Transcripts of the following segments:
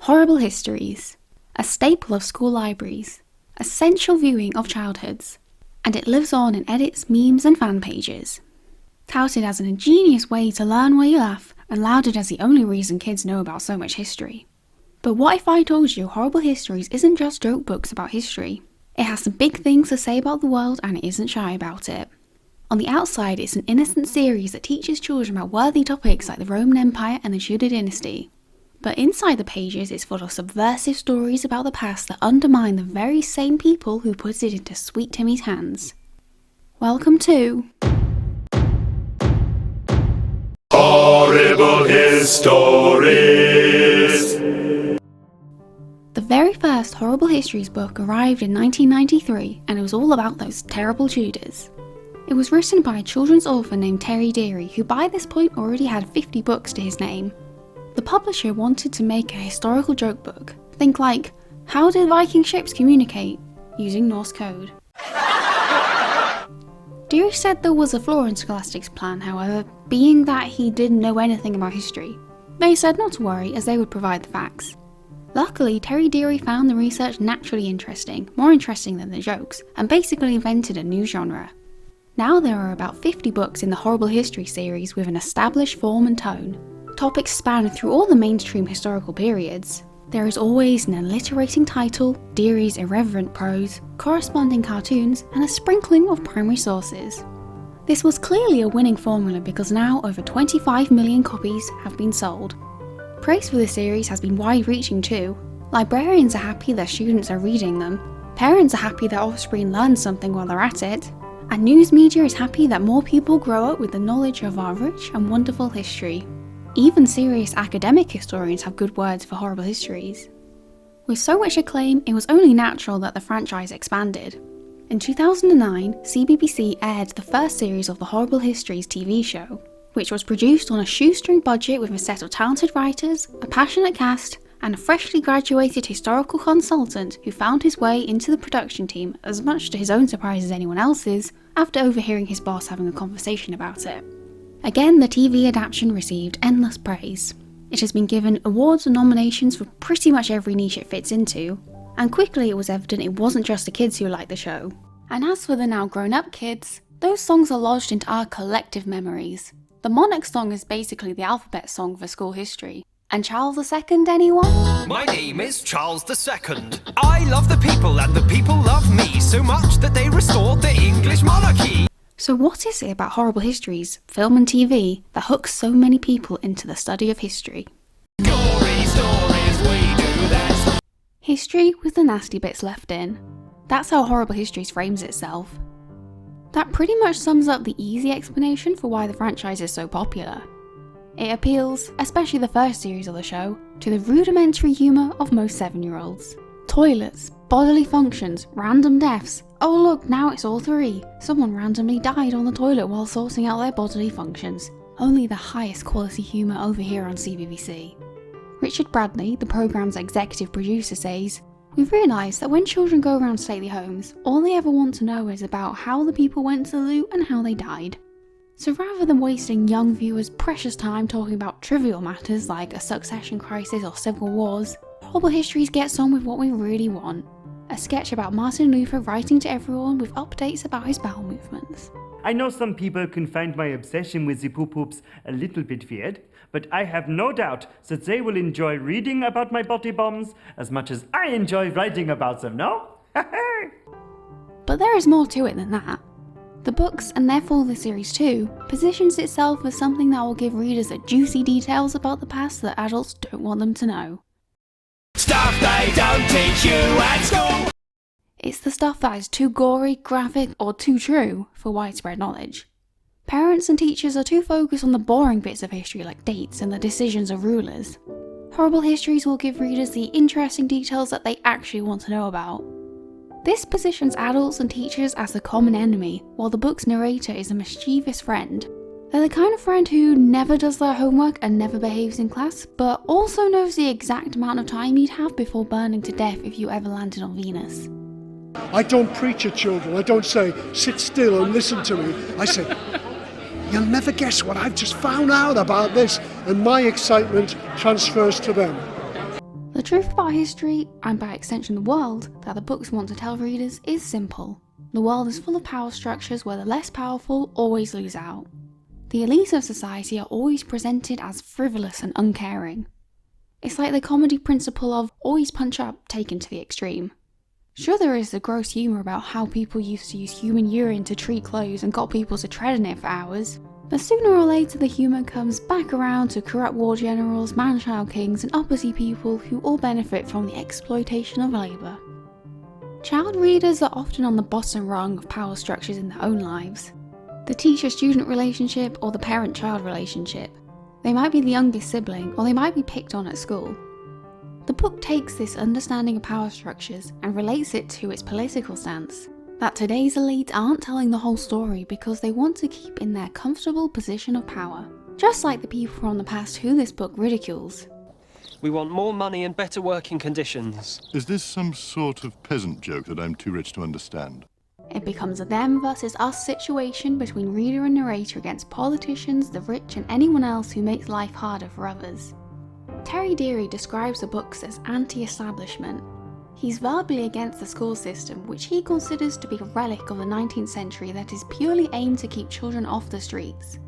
Horrible Histories, a staple of school libraries, essential viewing of childhoods, and it lives on in edits, memes and fan pages. Touted as an ingenious way to learn while you laugh, and lauded as the only reason kids know about so much history. But what if I told you Horrible Histories isn't just joke books about history? It has some big things to say about the world and it isn't shy about it. On the outside, it's an innocent series that teaches children about worthy topics like the Roman Empire and the Tudor dynasty. But inside the pages, it's full of subversive stories about the past that undermine the very same people who put it into Sweet Timmy's hands. Welcome to Horrible Histories. The very first Horrible Histories book arrived in 1993 and it was all about those terrible Tudors. It was written by a children's author named Tery Deary, who by this point already had 50 books to his name. The publisher wanted to make a historical joke book. Think like, how did Viking ships communicate? Using Norse code. Deary said there was a flaw in Scholastic's plan, however, being that he didn't know anything about history. They said not to worry, as they would provide the facts. Luckily, Tery Deary found the research naturally interesting, more interesting than the jokes, and basically invented a new genre. Now there are about 50 books in the Horrible History series with an established form and tone. Topics span through all the mainstream historical periods. There is always an alliterating title, Deary's irreverent prose, corresponding cartoons, and a sprinkling of primary sources. This was clearly a winning formula because now over 25 million copies have been sold. Praise for the series has been wide-reaching too. Librarians are happy their students are reading them, parents are happy their offspring learn something while they're at it, and news media is happy that more people grow up with the knowledge of our rich and wonderful history. Even serious academic historians have good words for Horrible Histories. With so much acclaim, it was only natural that the franchise expanded. In 2009, CBBC aired the first series of the Horrible Histories TV show, which was produced on a shoestring budget with a set of talented writers, a passionate cast, and a freshly graduated historical consultant who found his way into the production team as much to his own surprise as anyone else's after overhearing his boss having a conversation about it. Again, the TV adaptation received endless praise. It has been given awards and nominations for pretty much every niche it fits into, and quickly it was evident it wasn't just the kids who liked the show. And as for the now grown-up kids, those songs are lodged into our collective memories. The Monarch song is basically the alphabet song for school history. And Charles II, anyone? My name is Charles II. I love the people and the people love me so much that they restored the English monarchy. So what is it about Horrible Histories, film and TV, that hooks so many people into the study of history? Gory stories, we do that. History with the nasty bits left in. That's how Horrible Histories frames itself. That pretty much sums up the easy explanation for why the franchise is so popular. It appeals, especially the first series of the show, to the rudimentary humour of most 7-year-olds. Toilets, bodily functions, random deaths. Oh look, now it's all three. Someone randomly died on the toilet while sorting out their bodily functions. Only the highest quality humour over here on CBBC. Richard Bradley, the programme's executive producer, says, "We've realised that when children go around stately homes, all they ever want to know is about how the people went to the loo and how they died. So rather than wasting young viewers' precious time talking about trivial matters like a succession crisis or civil wars, Horrible Histories gets on with what we really want. A sketch about Martin Luther writing to everyone with updates about his bowel movements." I know some people can find my obsession with the poo-poops a little bit weird, but I have no doubt that they will enjoy reading about my body bombs as much as I enjoy writing about them, no? But there is more to it than that. The books, and therefore the series too, positions itself as something that will give readers the juicy details about the past that adults don't want them to know. Stuff they don't teach you at school. It's the stuff that is too gory, graphic, or too true for widespread knowledge. Parents and teachers are too focused on the boring bits of history like dates and the decisions of rulers. Horrible Histories will give readers the interesting details that they actually want to know about. This positions adults and teachers as the common enemy, while the book's narrator is a mischievous friend. They're the kind of friend who never does their homework and never behaves in class, but also knows the exact amount of time you'd have before burning to death if you ever landed on Venus. I don't preach at children. I don't say, sit still and listen to me. I say, you'll never guess what I've just found out about this, and my excitement transfers to them. The truth about history, and by extension the world, that the books want to tell readers is simple. The world is full of power structures where the less powerful always lose out. The elite of society are always presented as frivolous and uncaring. It's like the comedy principle of always punch up taken to the extreme. Sure, there is the gross humour about how people used to use human urine to treat clothes and got people to tread in it for hours, but sooner or later the humour comes back around to corrupt war generals, man-child kings and uppity people who all benefit from the exploitation of labour. Child readers are often on the bottom rung of power structures in their own lives. The teacher-student relationship or the parent-child relationship. They might be the youngest sibling, or they might be picked on at school. The book takes this understanding of power structures and relates it to its political stance, that today's elite aren't telling the whole story because they want to keep in their comfortable position of power, just like the people from the past who this book ridicules. We want more money and better working conditions. Is this some sort of peasant joke that I'm too rich to understand? It becomes a them versus us situation between reader and narrator against politicians, the rich and anyone else who makes life harder for others. Tery Deary describes the books as anti-establishment. He's verbally against the school system, which he considers to be a relic of the 19th century that is purely aimed to keep children off the streets.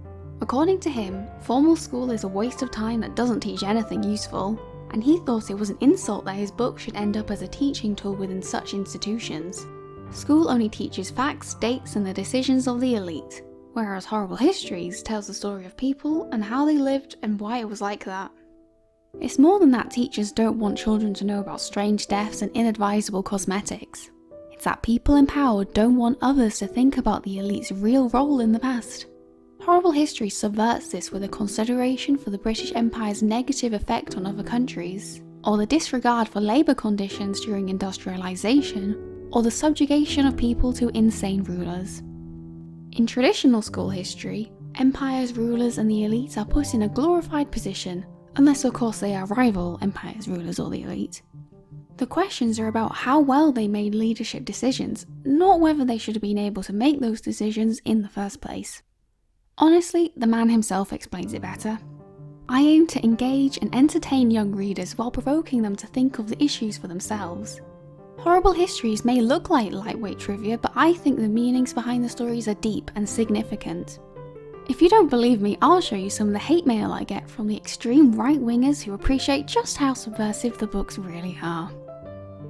According to him, formal school is a waste of time that doesn't teach anything useful, and he thought it was an insult that his book should end up as a teaching tool within such institutions. School only teaches facts, dates, and the decisions of the elite, whereas Horrible Histories tells the story of people and how they lived and why it was like that. It's more than that teachers don't want children to know about strange deaths and inadvisable cosmetics. It's that people in power don't want others to think about the elite's real role in the past. Horrible History subverts this with a consideration for the British Empire's negative effect on other countries, or the disregard for labour conditions during industrialisation, or the subjugation of people to insane rulers. In traditional school history, empires, rulers and the elite are put in a glorified position, unless of course they are rival empires, rulers or the elite. The questions are about how well they made leadership decisions, not whether they should have been able to make those decisions in the first place. Honestly, the man himself explains it better. I aim to engage and entertain young readers while provoking them to think of the issues for themselves. Horrible Histories may look like lightweight trivia, but I think the meanings behind the stories are deep and significant. If you don't believe me, I'll show you some of the hate mail I get from the extreme right-wingers who appreciate just how subversive the books really are.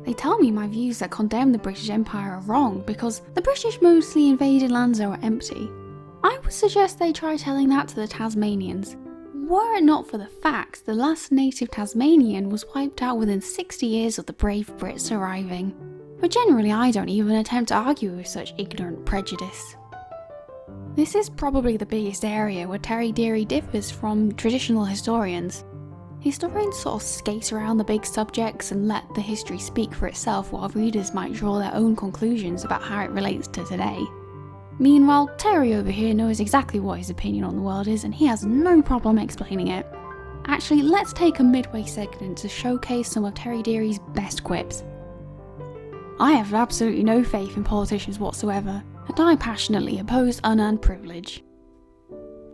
They tell me my views that condemn the British Empire are wrong because the British mostly invaded lands that were empty. I would suggest they try telling that to the Tasmanians. Were it not for the fact the last native Tasmanian was wiped out within 60 years of the brave Brits arriving. But generally I don't even attempt to argue with such ignorant prejudice. This is probably the biggest area where Tery Deary differs from traditional historians. Historians sort of skate around the big subjects and let the history speak for itself while readers might draw their own conclusions about how it relates to today. Meanwhile, Tery over here knows exactly what his opinion on the world is and he has no problem explaining it. Actually, let's take a midway segment to showcase some of Tery Deary's best quips. I have absolutely no faith in politicians whatsoever, and I passionately oppose unearned privilege.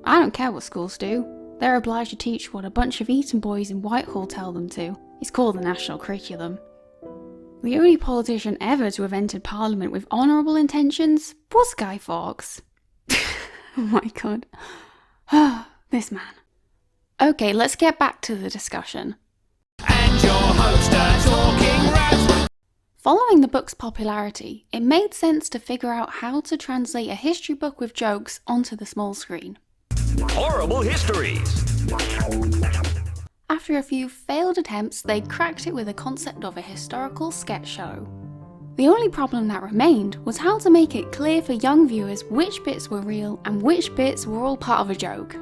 I don't care what schools do. They're obliged to teach what a bunch of Eton boys in Whitehall tell them to. It's called the national curriculum. The only politician ever to have entered Parliament with honourable intentions was Guy Fawkes. Oh my god. This man. Okay, let's get back to the discussion. And your host, a talking rat. Following the book's popularity, it made sense to figure out how to translate a history book with jokes onto the small screen. Horrible Histories. After a few failed attempts, they cracked it with the concept of a historical sketch show. The only problem that remained was how to make it clear for young viewers which bits were real and which bits were all part of a joke.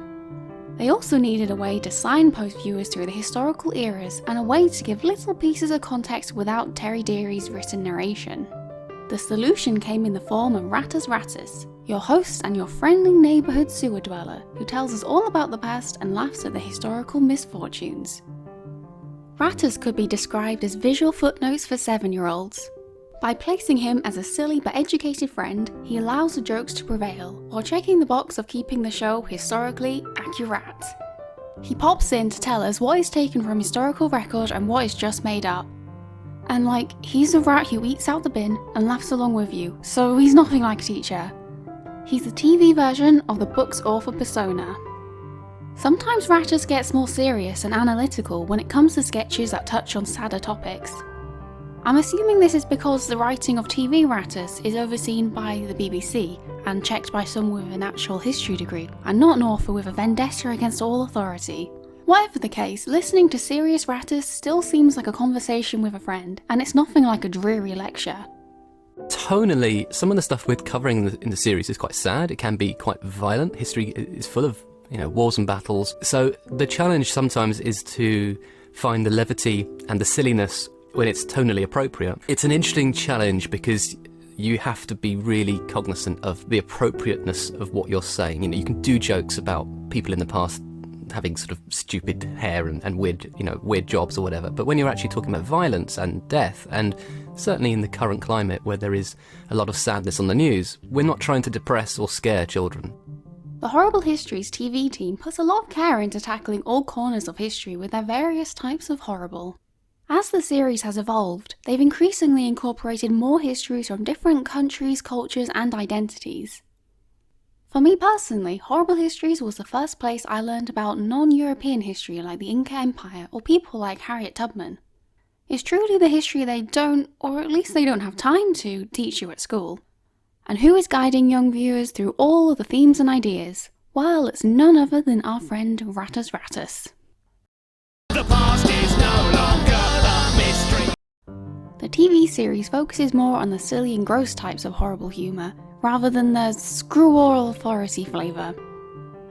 They also needed a way to signpost viewers through the historical eras and a way to give little pieces of context without Tery Deary's written narration. The solution came in the form of Rattus Rattus, your host and your friendly neighbourhood sewer dweller who tells us all about the past and laughs at the historical misfortunes. Rattus could be described as visual footnotes for 7-year-olds. By placing him as a silly but educated friend, he allows the jokes to prevail, while checking the box of keeping the show historically accurate. He pops in to tell us what is taken from historical record and what is just made up. And he's a rat who eats out the bin and laughs along with you, so he's nothing like a teacher. He's the TV version of the book's author persona. Sometimes Rattus gets more serious and analytical when it comes to sketches that touch on sadder topics. I'm assuming this is because the writing of TV Rattus is overseen by the BBC and checked by someone with an actual history degree, and not an author with a vendetta against all authority. Whatever the case, listening to serious Rattus still seems like a conversation with a friend, and it's nothing like a dreary lecture. Tonally, some of the stuff we're covering in the series is quite sad. It can be quite violent. History is full of, wars and battles. So the challenge sometimes is to find the levity and the silliness when it's tonally appropriate. It's an interesting challenge because you have to be really cognizant of the appropriateness of what you're saying. You can do jokes about people in the past having sort of stupid hair and weird jobs or whatever, but when you're actually talking about violence and death, and certainly in the current climate where there is a lot of sadness on the news, we're not trying to depress or scare children. The Horrible Histories TV team puts a lot of care into tackling all corners of history with their various types of horrible. As the series has evolved, they've increasingly incorporated more histories from different countries, cultures, and identities. For me personally, Horrible Histories was the first place I learned about non-European history like the Inca Empire or people like Harriet Tubman. It's truly the history they don't, or at least they don't have time to, teach you at school. And who is guiding young viewers through all of the themes and ideas? Well, it's none other than our friend Rattus Rattus. The past is no longer a mystery. The TV series focuses more on the silly and gross types of horrible humour, rather than the screw all authority flavour.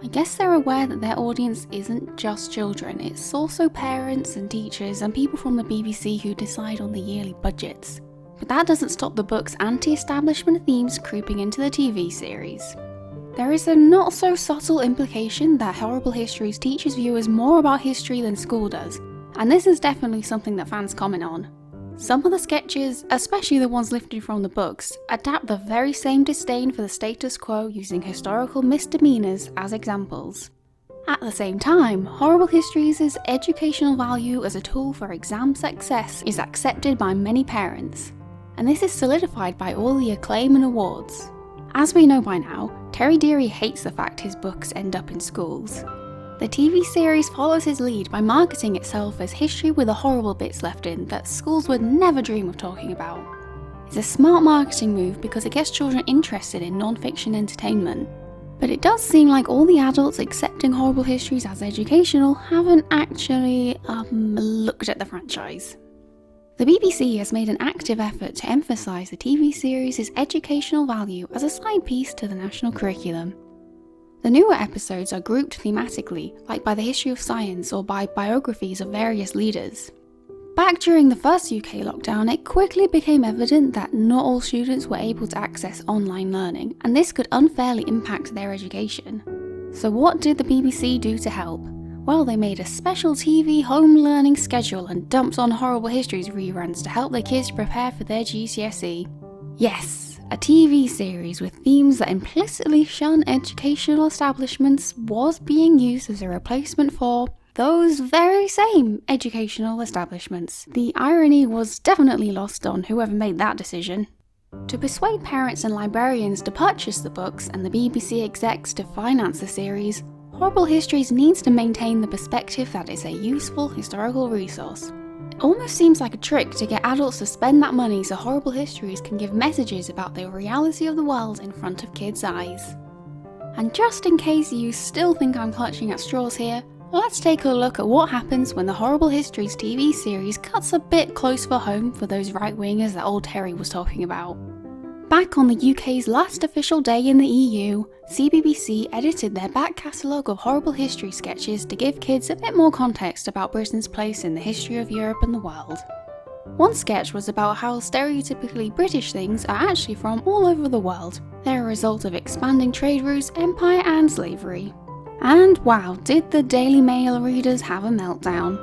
I guess they're aware that their audience isn't just children, it's also parents and teachers and people from the BBC who decide on the yearly budgets. But that doesn't stop the book's anti-establishment themes creeping into the TV series. There is a not so subtle implication that Horrible Histories teaches viewers more about history than school does, and this is definitely something that fans comment on. Some of the sketches, especially the ones lifted from the books, adapt the very same disdain for the status quo using historical misdemeanors as examples. At the same time, Horrible Histories' educational value as a tool for exam success is accepted by many parents, and this is solidified by all the acclaim and awards. As we know by now, Tery Deary hates the fact his books end up in schools. The TV series follows his lead by marketing itself as history with the horrible bits left in that schools would never dream of talking about. It's a smart marketing move because it gets children interested in non-fiction entertainment. But it does seem like all the adults accepting Horrible Histories as educational haven't actually, looked at the franchise. The BBC has made an active effort to emphasise the TV series' educational value as a side piece to the national curriculum. The newer episodes are grouped thematically, like by the history of science or by biographies of various leaders. Back during the first UK lockdown, it quickly became evident that not all students were able to access online learning, and this could unfairly impact their education. So what did the BBC do to help? Well, they made a special TV home learning schedule and dumped on Horrible Histories reruns to help their kids prepare for their GCSE. Yes, a TV series with themes that implicitly shun educational establishments was being used as a replacement for those very same educational establishments. The irony was definitely lost on whoever made that decision. To persuade parents and librarians to purchase the books and the BBC execs to finance the series, Horrible Histories needs to maintain the perspective that it's a useful historical resource. It almost seems like a trick to get adults to spend that money so Horrible Histories can give messages about the reality of the world in front of kids' eyes. And just in case you still think I'm clutching at straws here, let's take a look at what happens when the Horrible Histories TV series cuts a bit close for home for those right-wingers that old Terry was talking about. Back on the UK's last official day in the EU, CBBC edited their back catalogue of Horrible History sketches to give kids a bit more context about Britain's place in the history of Europe and the world. One sketch was about how stereotypically British things are actually from all over the world. They're a result of expanding trade routes, empire and slavery. And wow, did the Daily Mail readers have a meltdown.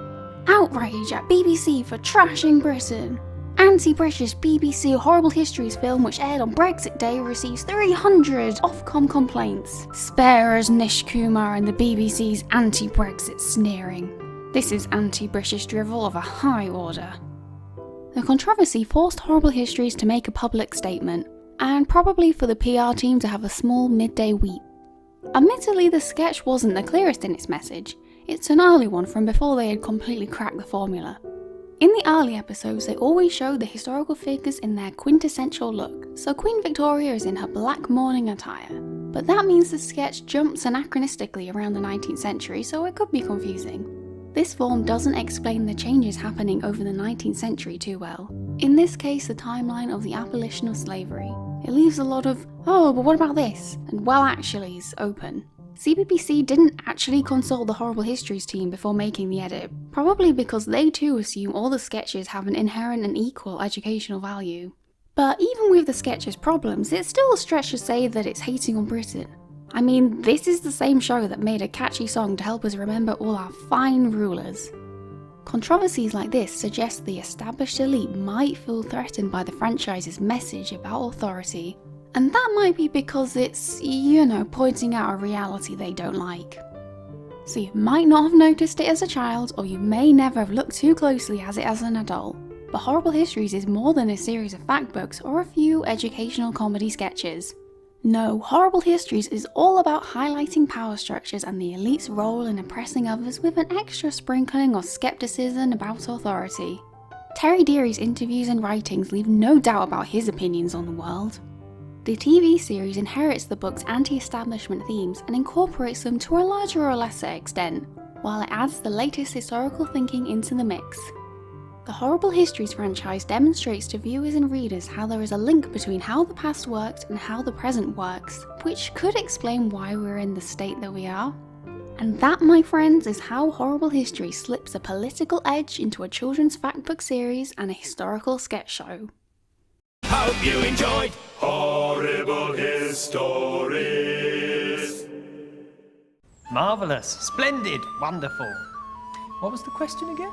Outrage at BBC for trashing Britain. Anti-British BBC Horrible Histories film which aired on Brexit Day receives 300 Ofcom complaints. Spare us Nish Kumar and the BBC's anti-Brexit sneering. This is anti-British drivel of a high order. The controversy forced Horrible Histories to make a public statement, and probably for the PR team to have a small midday weep. Admittedly, the sketch wasn't the clearest in its message. It's an early one from before they had completely cracked the formula. In the early episodes, they always showed the historical figures in their quintessential look, so Queen Victoria is in her black mourning attire. But that means the sketch jumps anachronistically around the 19th century, so it could be confusing. This form doesn't explain the changes happening over the 19th century too well. In this case, the timeline of the abolition of slavery. It leaves a lot of, oh, but what about this? And well actuallys open. CBBC didn't actually consult the Horrible Histories team before making the edit, probably because they too assume all the sketches have an inherent and equal educational value. But even with the sketch's problems, it's still a stretch to say that it's hating on Britain. I mean, this is the same show that made a catchy song to help us remember all our fine rulers. Controversies like this suggest the established elite might feel threatened by the franchise's message about authority, and that might be because it's, pointing out a reality they don't like. So you might not have noticed it as a child, or you may never have looked too closely at it as an adult, but Horrible Histories is more than a series of fact books or a few educational comedy sketches. No, Horrible Histories is all about highlighting power structures and the elite's role in oppressing others with an extra sprinkling of skepticism about authority. Tery Deary's interviews and writings leave no doubt about his opinions on the world. The TV series inherits the book's anti-establishment themes and incorporates them to a larger or lesser extent, while it adds the latest historical thinking into the mix. The Horrible Histories franchise demonstrates to viewers and readers how there is a link between how the past worked and how the present works, which could explain why we're in the state that we are. And that, my friends, is how Horrible History slips a political edge into a children's factbook series and a historical sketch show. Hope you enjoyed Horrible Histories. Marvellous, splendid, wonderful. What was the question again?